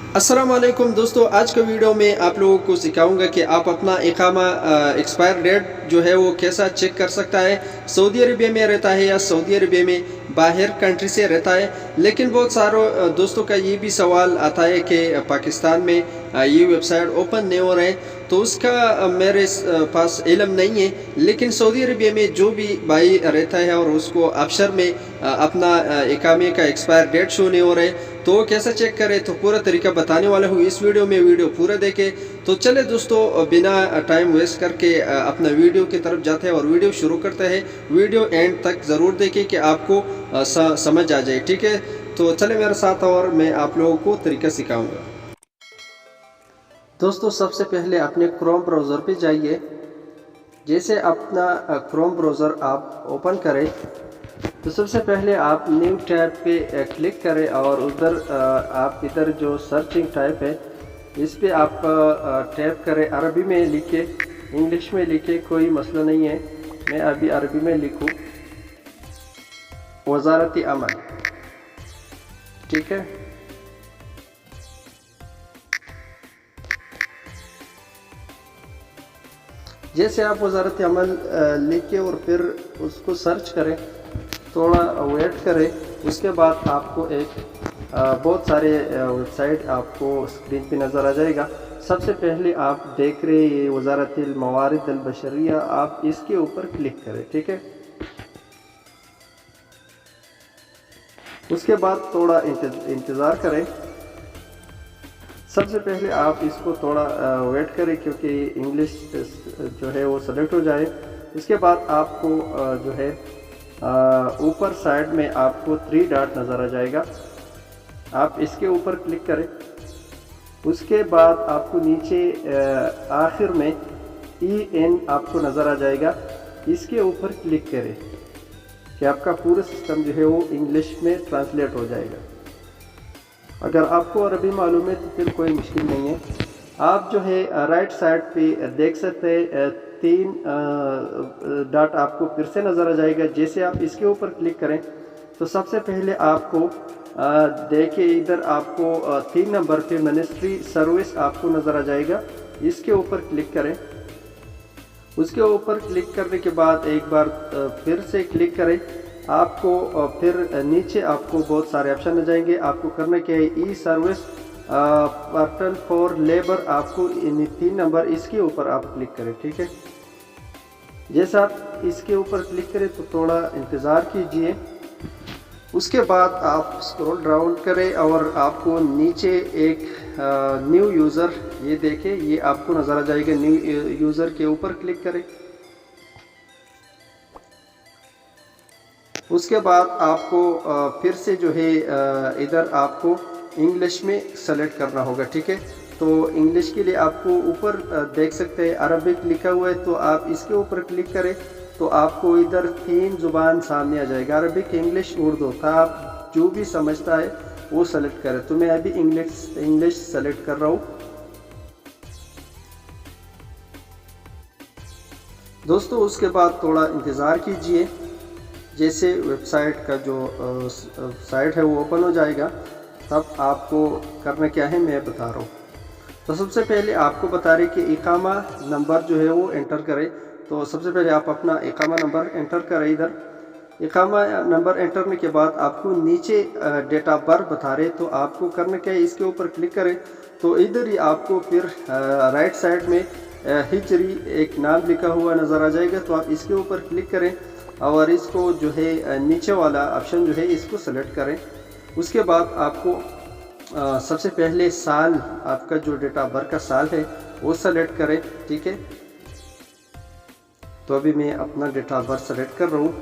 अस्सलाम वालेकुम दोस्तों, आज के वीडियो में आप लोगों को सिखाऊंगा कि आप अपना इकामा एक्सपायर डेट जो है वो कैसा चेक कर सकता है। सऊदी अरबिया में रहता है या सऊदी अरबिया में बाहर कंट्री से रहता है। लेकिन बहुत सारे दोस्तों का ये भी सवाल आता है कि पाकिस्तान में ये वेबसाइट ओपन नहीं हो रहे हैं, तो उसका मेरे पास इल्म नहीं है। लेकिन सऊदी अरबिया में जो भी भाई रहता है और उसको अफसर में अपना इकामे का एक्सपायर डेट शो नहीं हो रहे, तो वो कैसे चेक करें, तो पूरा तरीका बताने वाला हूँ इस वीडियो में। वीडियो पूरा देखें। तो चले दोस्तों, बिना टाइम वेस्ट करके अपना वीडियो की तरफ जाते हैं और वीडियो शुरू करते हैं। वीडियो एंड तक ज़रूर देखें कि आपको समझ आ जाए, ठीक है। तो चले मेरे साथ और मैं आप लोगों को तरीका सिखाऊंगा। दोस्तों, सबसे पहले अपने क्रोम ब्राउज़र पे जाइए। जैसे अपना क्रोम ब्राउज़र आप ओपन करें तो सबसे पहले आप न्यू टैब पे क्लिक करें और उधर आप इधर जो सर्चिंग टाइप है इस पे आप टैप करें। अरबी में लिखे, इंग्लिश में लिखे, कोई मसला नहीं है। मैं अभी अरबी में लिखूँ वज़ारती अमल, ठीक है। जैसे आप वज़ारती अमल लिखे और फिर उसको सर्च करें, थोड़ा वेट करें। उसके बाद आपको एक बहुत सारे वेबसाइट आपको स्क्रीन पे नज़र आ जाएगा। सबसे पहले आप देख रहे हैं ये वज़ारतुल मवारिद अल बशरिया, आप इसके ऊपर क्लिक करें, ठीक है। उसके बाद थोड़ा इंतज़ार करें। सबसे पहले आप इसको थोड़ा वेट करें क्योंकि इंग्लिश जो है वो सेलेक्ट हो जाए। उसके बाद आपको जो है ऊपर साइड में आपको 3 डॉट नज़र आ जाएगा, आप इसके ऊपर क्लिक करें। उसके बाद आपको नीचे आखिर में EN आपको नज़र आ जाएगा, इसके ऊपर क्लिक करें कि आपका पूरा सिस्टम जो है वो इंग्लिश में ट्रांसलेट हो जाएगा। अगर आपको अरबी मालूम है तो फिर कोई मुश्किल नहीं है। आप जो है राइट साइड पे देख सकते हैं 3 डॉट आपको फिर से नज़र आ जाएगा। जैसे आप इसके ऊपर क्लिक करें तो सबसे पहले आपको देखिए इधर आपको 3 नंबर पे मिनिस्ट्री सर्विस आपको नज़र आ जाएगा, इसके ऊपर क्लिक करें। उसके ऊपर क्लिक करने के बाद एक बार फिर से क्लिक करें। आपको फिर नीचे आपको बहुत सारे ऑप्शन आ जाएंगे। आपको करना क्या है, ई सर्विस पोर्टल फॉर लेबर, आपको इन 3 नंबर इसके ऊपर आप क्लिक करें, ठीक है। जैसा आप इसके ऊपर क्लिक करें तो थोड़ा इंतज़ार कीजिए। उसके बाद आप स्क्रॉल डाउन करें और आपको नीचे एक न्यू यूज़र, ये देखें, ये आपको नज़र आ जाएगा। न्यू यूज़र के ऊपर क्लिक करें। उसके बाद आपको फिर से जो है इधर आपको इंग्लिश में सेलेक्ट करना होगा, ठीक है। तो इंग्लिश के लिए आपको ऊपर देख सकते हैं अरबिक लिखा हुआ है, तो आप इसके ऊपर क्लिक करें तो आपको इधर 3 ज़ुबान सामने आ जाएगा, अरबिक, इंग्लिश, उर्दू। तो आप जो भी समझता है वो सेलेक्ट करें। तो मैं अभी इंग्लिश सेलेक्ट कर रहा हूँ। दोस्तों, उसके बाद थोड़ा इंतज़ार कीजिए। जैसे वेबसाइट का जो साइट है वो ओपन हो जाएगा, तब आपको करना क्या है मैं बता रहा हूँ। तो सबसे पहले आपको बता रहे कि इकामा नंबर जो है वो एंटर करें। तो सबसे पहले आप अपना इकामा नंबर एंटर करें। इधर इकामा नंबर एंटर करने के बाद आपको नीचे डेट ऑफ बर्थ बता रहे, तो आपको करना क्या है, इसके ऊपर क्लिक करें। तो इधर ही आपको फिर राइट साइड में हिजरी एक नाम लिखा हुआ नज़र आ जाएगा, तो आप इसके ऊपर क्लिक करें और इसको जो है नीचे वाला ऑप्शन जो है इसको सेलेक्ट करें। उसके बाद आपको सबसे पहले साल, आपका जो डेट ऑफ बर्थ का साल है वो सेलेक्ट करें, ठीक है। तो अभी मैं अपना डेट ऑफ बर्थ सेलेक्ट कर रहा हूँ।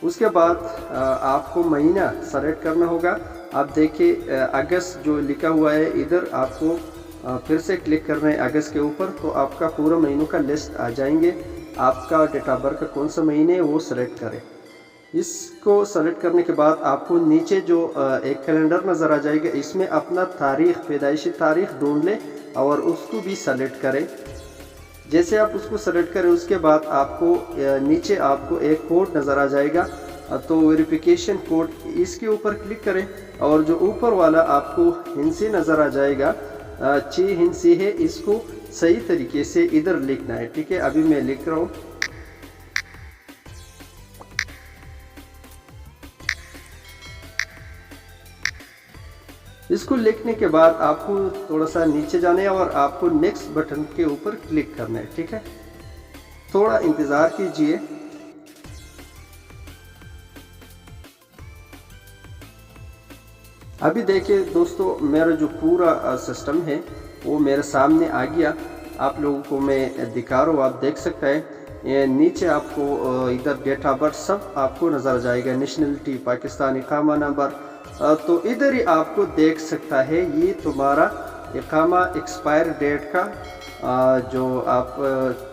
उसके बाद आपको महीना सेलेक्ट करना होगा। आप देखिए अगस्त जो लिखा हुआ है, इधर आपको फिर से क्लिक करना है अगस्त के ऊपर, तो आपका पूरा महीनों का लिस्ट आ जाएंगे। आपका डेट ऑफ बर्थ का कौन सा महीने है वो सेलेक्ट करें। इसको सेलेक्ट करने के बाद आपको नीचे जो एक कैलेंडर नज़र आ जाएगा, इसमें अपना तारीख़, पैदाइशी तारीख़ ढूंढ लें और उसको भी सेलेक्ट करें। जैसे आप उसको सेलेक्ट करें उसके बाद आपको नीचे आपको एक कोड नज़र आ जाएगा, तो वेरिफिकेशन कोड इसके ऊपर क्लिक करें और जो ऊपर वाला आपको हिंसी नज़र आ जाएगा 6 हिंसी है, इसको सही तरीके से इधर लिखना है। ठीक है, अभी मैं लिख रहा हूँ। इसको लिखने के बाद आपको थोड़ा सा नीचे जाना है और आपको नेक्स्ट बटन के ऊपर क्लिक करना है। ठीक है, थोड़ा इंतज़ार कीजिए। अभी देखिए दोस्तों, मेरा जो पूरा सिस्टम है वो मेरे सामने आ गया। आप लोगों को मैं दिखा रहा हूँ, आप देख सकते हैं। ये नीचे आपको इधर डेट ऑफ बर्थ सब आपको नज़र आ जाएगा, नेशनलिटी पाकिस्तानी, इकामा नंबर। तो इधर ही आपको देख सकता है ये तुम्हारा इकामा एक्सपायर डेट का जो आप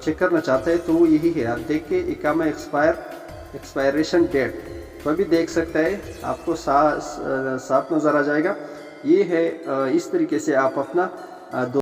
चेक करना चाहते हैं, तो वो यही है। आप देखिए इकामा एक्सपायरेशन डेट, तो अभी देख सकते हैं आपको साफ नज़र आ जाएगा। ये है, इस तरीके से आप अपना